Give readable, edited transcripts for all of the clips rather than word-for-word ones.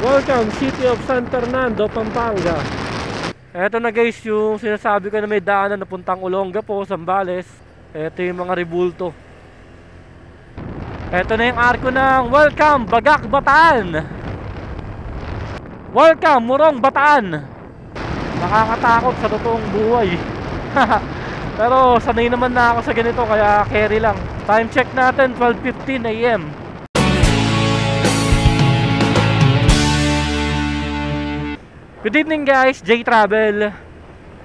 Welcome, City of San Fernando, Pampanga. Eto na guys, yung sinasabi ko na may daanan na puntang Olongapo, Zambales. Eto yung mga rebulto. Eto na yung arko ng Welcome, Bagak, Bataan. Welcome, Morong, Bataan. Nakakatakot sa totoong buhay. Pero sanay naman na ako sa ganito, kaya carry lang. Time check natin, 12:15 AM. Good evening guys, J Travel,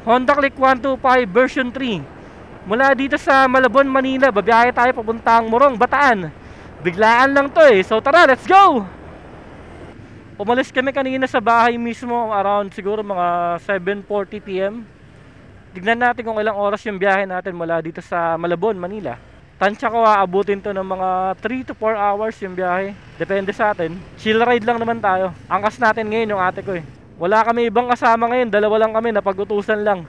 Honda Click 125 version 3. Mula dito sa Malabon, Manila, babiyahe tayo papuntang Morong, Bataan. Biglaan lang to eh, so tara, let's go! Umalis kami kanina sa bahay mismo around siguro mga 7:40 PM. Tignan natin kung ilang oras yung biyahe natin mula dito sa Malabon, Manila. Tansya ko aabutin to ng mga 3 to 4 hours yung biyahe. Depende sa atin. Chill ride lang naman tayo. Angkas natin ngayon yung ate ko eh. Wala kami ibang kasama ngayon, dalawa lang kami, napag-utusan lang.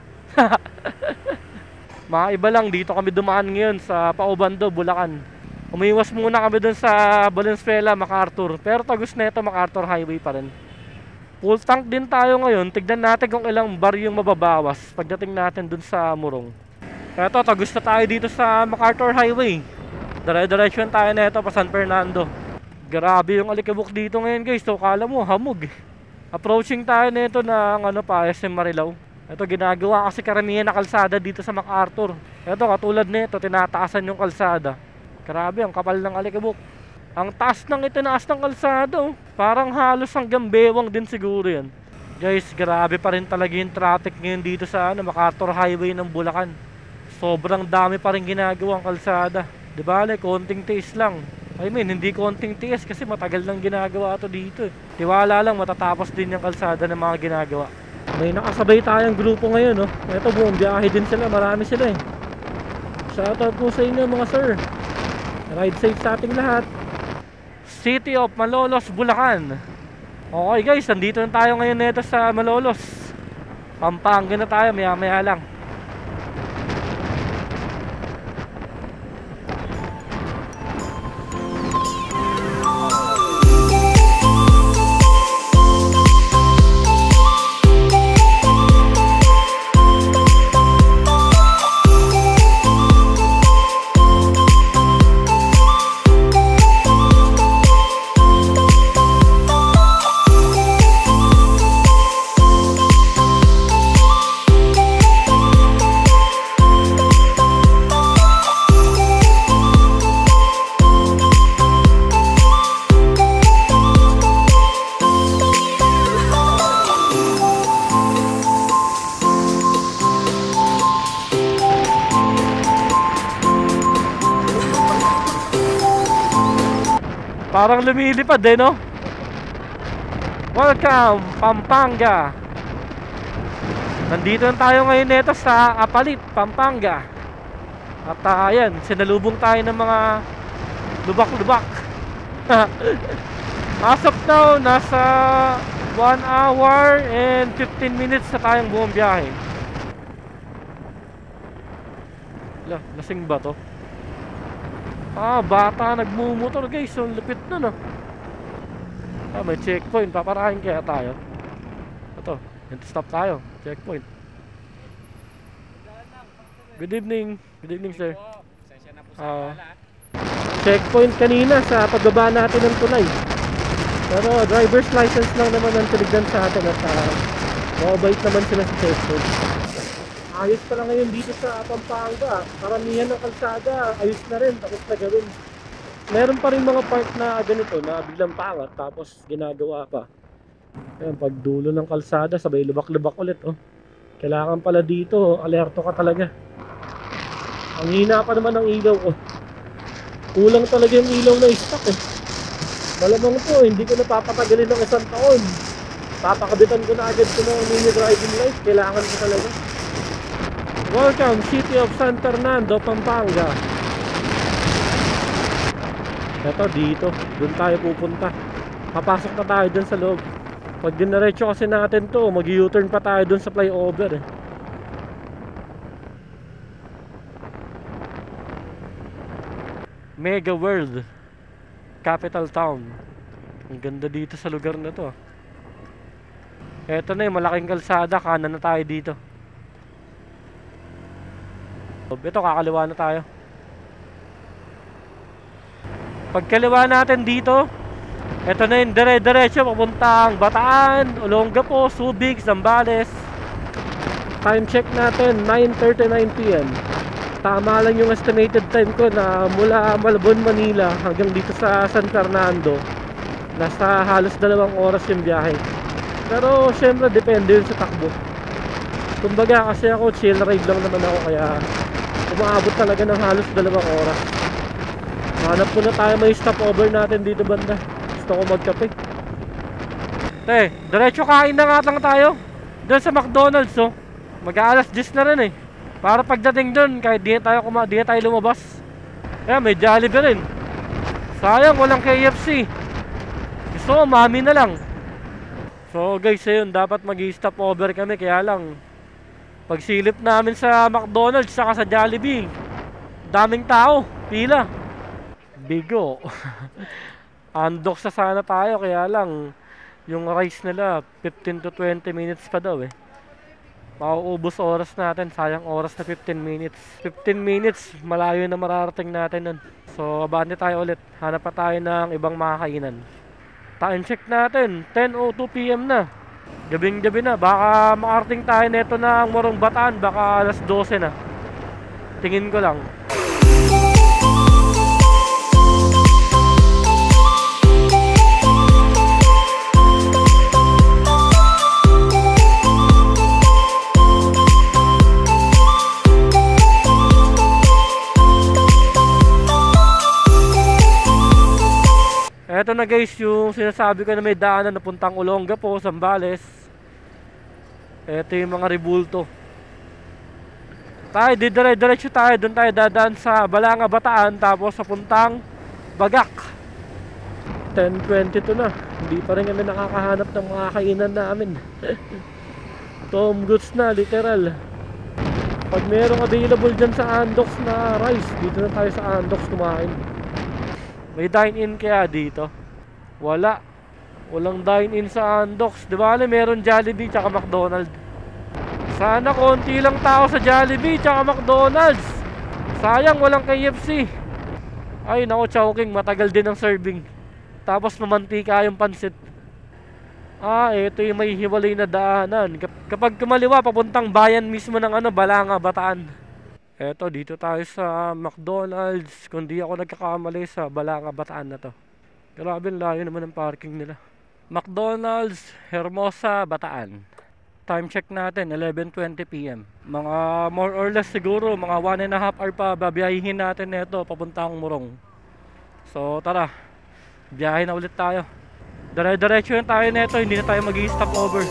Mga iba lang, dito kami dumaan ngayon sa Paubando, Bulacan. Umiwas muna kami dun sa Valenzuela, MacArthur. Pero tagus na ito, MacArthur Highway pa rin. Full tank din tayo ngayon, tignan natin kung ilang bar yung mababawas pagdating natin dun sa Morong. Eto, tagus na tayo dito sa MacArthur Highway. Dire-direction tayo na ito pa San Fernando. Grabe yung alikabok dito ngayon guys, so kala mo hamog. Approaching tayo nito ng SM Marilao. Ito ginagawa kasi karamihan na kalsada dito sa MacArthur. Ito katulad nito, tinataasan yung kalsada. Grabe, ang kapal ng alikabok. Ang taas ng itinaas ng kalsada, oh. Parang halos hanggang bewang din siguro yan. Guys, grabe pa rin talaga yung traffic ngayon dito sa MacArthur Highway ng Bulacan. Sobrang dami pa rin ginagawang kalsada. Di ba, konting tiis lang. I mean, hindi konting tiis kasi matagal nang ginagawa to dito eh. Tiwala lang, matatapos din yung kalsada ng mga ginagawa. May nakasabay tayong grupo ngayon, no? Ito, buong biyahe din sila, marami sila eh. Shoutout po sa inyo mga sir. Ride safe sa ating lahat. City of Malolos, Bulacan. Okay guys, nandito na tayo ngayon nito sa Malolos. Pampanga na tayo, maya maya lang. Parang lumilipad eh, no? Welcome, Pampanga. Nandito na tayo ngayon nito sa Apalit, Pampanga. At ayan, sinalubong tayo ng mga lubak-lubak. As of now, nasa 1 hour and 15 minutes na tayong buong biyahe. Lasing ba to? Bata nagmumotor guys, so lupit nun oh. May checkpoint, paparahin kaya tayo. Ito, stop tayo, checkpoint. Good evening sir. Checkpoint kanina sa pagbaba natin ng tulay. Pero driver's license lang naman ang tinignan sa atin at mabait naman sila sa checkpoint. Ayos pa lang ngayon dito sa Pampanga. Karamihan ng kalsada, ayos na rin, tapos na gawin. Meron pa rin mga part na ganito na biglang pangat, tapos ginagawa pa. Ayan, pag dulo ng kalsada, sabay lubak-lubak ulit. Oh. Kailangan pala dito, alerto ka talaga. Ang hina pa naman ng ilaw ko. Kulang talaga yung ilaw na stock eh. Malamang po, hindi ko napapatagalin ng 1 taon. Papakabitan ko na agad ko ng mini driving light. Kailangan ko talaga. Welcome, City of San Fernando, Pampanga. Ito dito, doon tayo pupunta. Papasok na tayo dun sa loob. Pag dinaretso kasi natin to, mag-U-turn pa tayo dun sa flyover eh. Mega World, capital town. Ang ganda dito sa lugar na to. Eto na yung malaking kalsada, kanan na tayo dito. Ito, kakaliwa na tayo. Pagkaliwa natin dito, eto na yung dire-diretso papuntang Bataan, Olongapo, Subic, Zambales. Time check natin, 9:39 PM. Tama lang yung estimated time ko na mula Malabon, Manila hanggang dito sa San Fernando. Nasa halos 2 oras yung biyahe. Pero syempre depende yun sa takbo. Kumbaga kasi ako chill ride lang naman ako, kaya umaabot talaga ng halos 2 oras. Hanap ko na tayo may stopover natin dito banda. Gusto ko magkape. Diretso kain na nga lang tayo doon sa McDonald's, oh. Mag-aalas 10 na rin eh. Para pagdating doon, kahit di na tayo lumabas. Kaya may Jollibee rin. Sayang walang KFC. Gusto ko mami na lang. So guys, ayun, dapat mag-stop over kami. Kaya lang, pagsilip namin sa McDonald's saka sa Jollibee, daming tao, pila. Bigo. Undock sa sana tayo, kaya lang yung rice nila 15 to 20 minutes pa daw eh. Mauubos oras natin, sayang oras na 15 minutes. 15 minutes, malayo na mararating natin nun. So abante tayo ulit, hanap pa tayo ng ibang makakainan. Time check natin, 10:02 PM na. Gabing-gabi na, baka makarating tayo neto ng Morong Bataan, baka alas 12 na. Tingin ko lang. Eto na guys, yung sinasabi ko na may daanan na puntang Olongapo, Zambales. Eto yung mga rebulto. Tayo, diretso tayo. Doon tayo dadaan sa Balanga, Bataan. Tapos sa puntang Bagak. 10:22 na. Hindi pa rin kami nakakahanap ng mga kainan namin. Tom goods na, literal. Pag merong available dyan sa Andox na rice, dito na tayo sa Andox kumain. May dine-in kaya dito? Wala. Walang dine-in sa Andox. Di ba meron Jollibee tsaka McDonald's? Sana konti lang tao sa Jollibee tsaka McDonald's. Sayang walang KFC. Ay nako, Chowking, matagal din ang serving. Tapos mamantika yung pansit. Ito yung may hiwalay na daanan. Kapag kumaliwa, papuntang bayan mismo ng Balanga, Bataan. Eto, dito tayo sa McDonald's. Kung di ako nagkakamali, sa Balanga, Bataan na to. Grabe, layo naman ang parking nila. McDonald's, Hermosa, Bataan. Time check natin, 11:20 PM. Mga more or less siguro, mga 1.5 hour pa babiyahihin natin neto papuntang Morong. So tara, biyahe na ulit tayo. Dire-diretso yun tayo neto, hindi na tayo mag-i-stop over.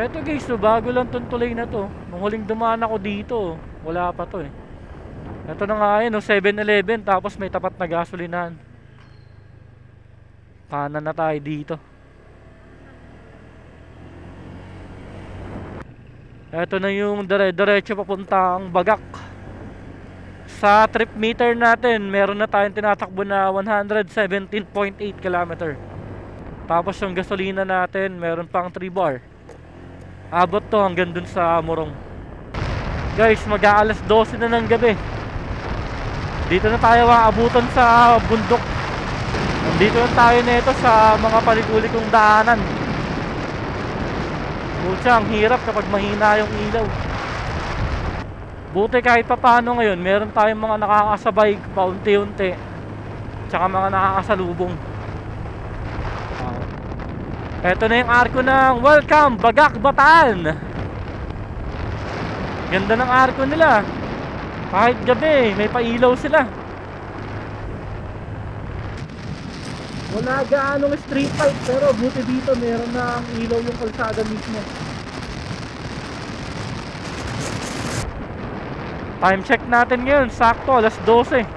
Eto guys, so bago lang tong tulay na to. Nung huling dumaan ako dito, wala pa to eh. Eto na nga yun, 7-Eleven, tapos may tapat na gasolinahan. Kanan na tayo dito. Eto na yung dire-diretso papuntang Bagak. Sa trip meter natin, meron na tayong tinatakbo na 117.8 km. Tapos yung gasolina natin, meron pang 3 bar. Abot to hanggang dun sa Morong. Guys, mag-aalas 12 na ng gabi. Dito na tayo aabutan sa bundok. Dito lang tayo nito sa mga paliguli kong daanan. Pucha, ang hirap kapag mahina yung ilaw. Buti kahit pa paano ngayon, meron tayong mga nakakasabay paunti-unti, tsaka mga nakakasalubong. Eto na yung arko ng Welcome Bagak Bataan. Ganda ng arko nila. Kahit gabi may pailaw sila. Wala gaanong street light, pero buti dito meron na ang ilaw yung kalsada mismo. Time check natin ngayon, sakto alas 12.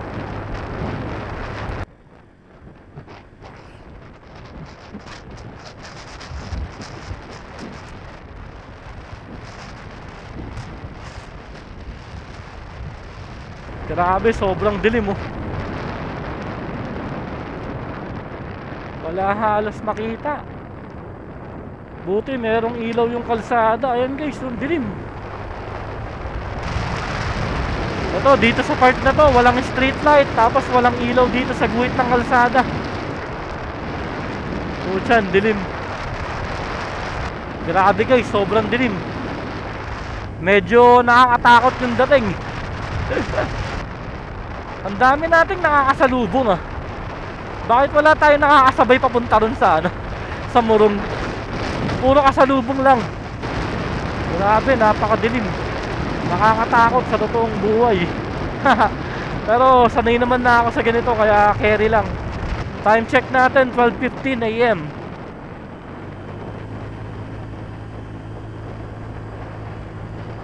Grabe, sobrang dilim oh. Wala halos makita. Buti merong ilaw yung kalsada. Ayan guys, yung dilim. Ito, dito sa part na to, walang street light, tapos walang ilaw dito sa guhit ng kalsada. Puchan, dilim. Grabe guys, sobrang dilim. Medyo nakakatakot yung dating. Ang dami nating nakakasalubong ah. Bakit wala tayo nakakasabay papunta ron sa ano, sa Morong? Puro kasalubong lang. Grabe, napakadilim. Nakakatakot sa totoong buhay. Pero sanay naman na ako sa ganito, kaya carry lang. Time check natin, 12:15 AM.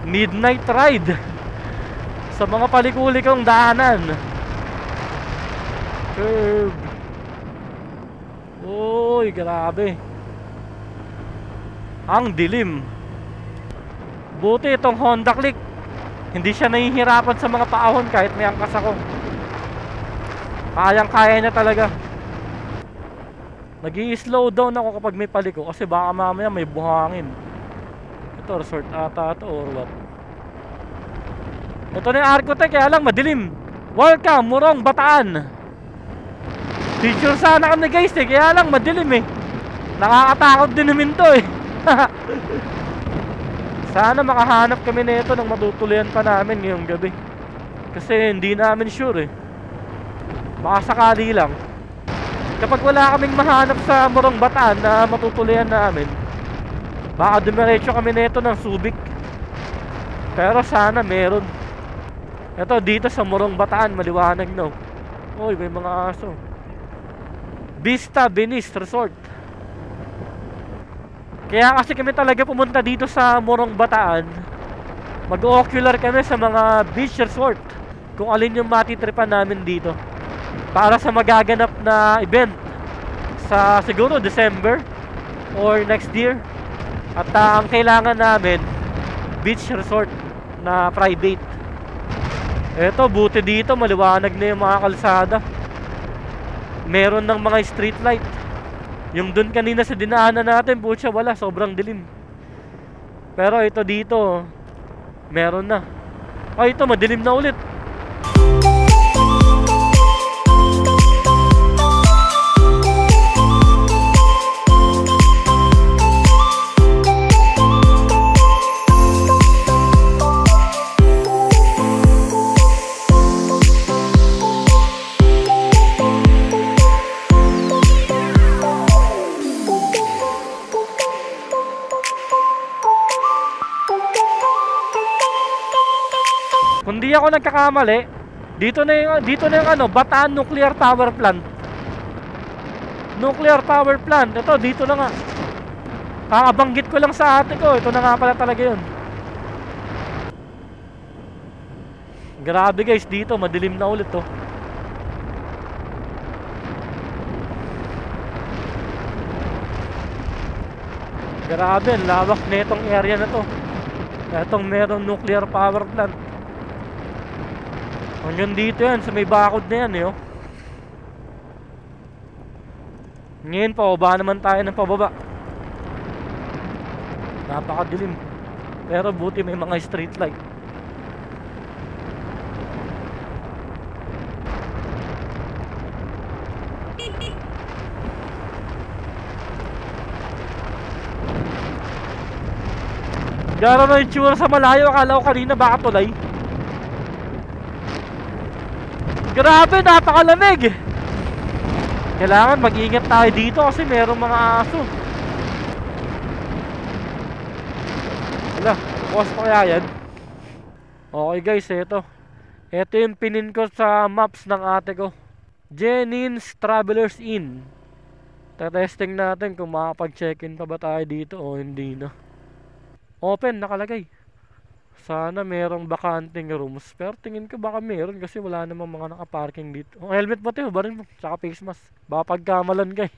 Midnight ride sa mga palikuli kong daanan. Curve. Uy, grabe. Ang dilim. Buti itong Honda Click, hindi siya nahihirapan sa mga paahon kahit may angkas ako. Kayang-kaya niya talaga. Nag-i-slow down ako kapag may paliko kasi baka mamaya may buhangin. Ito, resort ata ito or what. Ito na yung Arcotec, kaya lang madilim. Welcome, Morong Bataan. Picture sana kami guys eh, kaya lang madilim eh. Nakakatakot din namin to eh. Sana makahanap kami nito ng matutuloyan pa namin ngayong gabi. Kasi hindi namin sure eh. Baka sakali lang. Kapag wala kaming mahanap sa Morong Bataan na matutuloyan namin, baka dumiretso kami nito ng Subic. Pero sana meron. Ito dito sa Morong Bataan, maliwanag no. Uy, may mga aso. Vista Venice Resort. Kaya kasi kami talaga pumunta dito sa Morong Bataan. Mag-ocular kami sa mga beach resort, kung alin yung matitripan namin dito, para sa magaganap na event sa siguro December or next year. At ang kailangan namin, beach resort na private. Eto, buti dito maliwanag na yung mga kalsada. Meron ng mga street light. Yung dun kanina sa dinaanan natin, putya, wala, sobrang dilim. Pero ito dito, meron na. Ay, ito, madilim na ulit. Kung di ako nagkakamali, dito na yung ano, Bataan Nuclear Power Plant. Nuclear Power Plant. Ito, dito na nga. Kakabanggit ko lang sa ate ko. Ito na nga pala talaga yun. Grabe guys, dito madilim na ulit to. Grabe, lawak na itong area na to. Itong merong nuclear power plant. Hanggang dito yan, sa may bakod na yan eh oh. Ngayon pababa naman tayo ng pababa. Napakadilim. Pero buti may mga street light. Gano'n na yung tsura sa malayo. Akala ko kanina baka tulay. Grabe, napakalamig. Kailangan mag-ingat tayo dito kasi merong mga aso. Wala, bukas pa kaya yan. Okay guys, ito yung pinin ko sa maps ng ate ko. Jennings Travelers Inn. Testing natin kung makapag-check-in pa ba tayo dito o hindi na. Open, nakalagay. Sana merong bakanting rooms. Pero tingin ko baka meron kasi wala namang mga nakaparking dito. Oh, helmet ba ito? Ba rin mo? Tsaka face mask. Baka pagkamalan ka eh.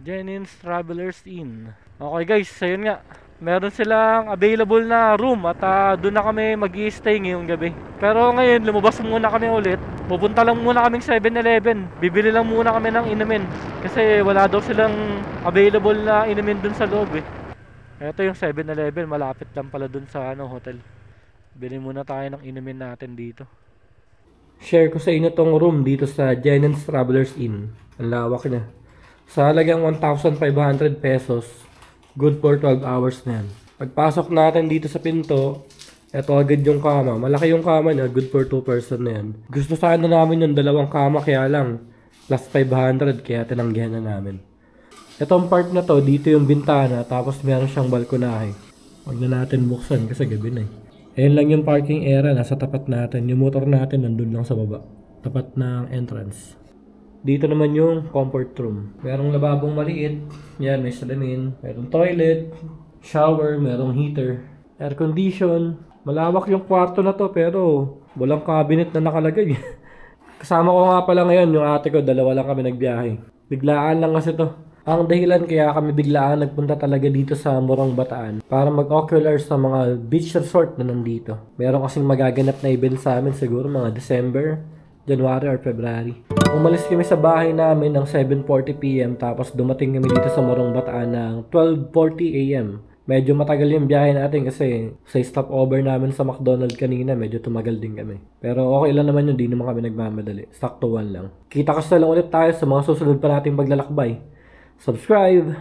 Jennings Travelers Inn. Okay guys, ayun nga. Meron silang available na room at doon na kami mag-i-stay ngayong gabi. Pero ngayon, lumabas muna kami ulit. Pupunta lang muna kaming 7-Eleven. Bibili lang muna kami ng inumin. Kasi wala daw silang available na inumin dun sa loob eh. Ito yung 7-Eleven, malapit lang pala dun sa hotel. Bili muna tayo ng inumin natin dito. Share ko sa inyo tong room dito sa Jennings Travelers Inn. Ang lawak na. Sa halagang 1,500 pesos, good for 12 hours na yan. Pagpasok natin dito sa pinto, ito agad yung kama. Malaki yung kama niya, good for 2 person na yan. Gusto sana namin yung dalawang kama, kaya lang plus 500, kaya tinanggihan na namin. Itong part na to, dito yung bintana, tapos meron siyang balkonahe. Huwag na natin buksan kasi gabi na eh. Ayan lang yung parking area, nasa tapat natin. Yung motor natin nandun lang sa baba. Tapat ng entrance. Dito naman yung comfort room. Merong lababong maliit. Yan, may salamin. Merong toilet, shower, merong heater, air condition. Malawak yung kwarto na to pero walang cabinet na nakalagay. Kasama ko nga pala ngayon yung ate ko, dalawa lang kami nagbiyahe. Biglaan lang kasi to. Ang dahilan kaya kami biglaan nagpunta talaga dito sa Morong Bataan para mag-oculars sa mga beach resort na nandito. Meron kasing magaganap na event sa amin siguro mga December, January or February. Umalis kami sa bahay namin ng 7:40 PM tapos dumating kami dito sa Morong Bataan ng 12:40 AM. Medyo matagal yung biyahe natin kasi sa stopover namin sa McDonald's kanina medyo tumagal din kami. Pero okay lang naman yun, di naman kami nagmamadali. Saktuan lang. Kita kasi na lang ulit tayo sa mga susunod pa nating paglalakbay. Subscribe!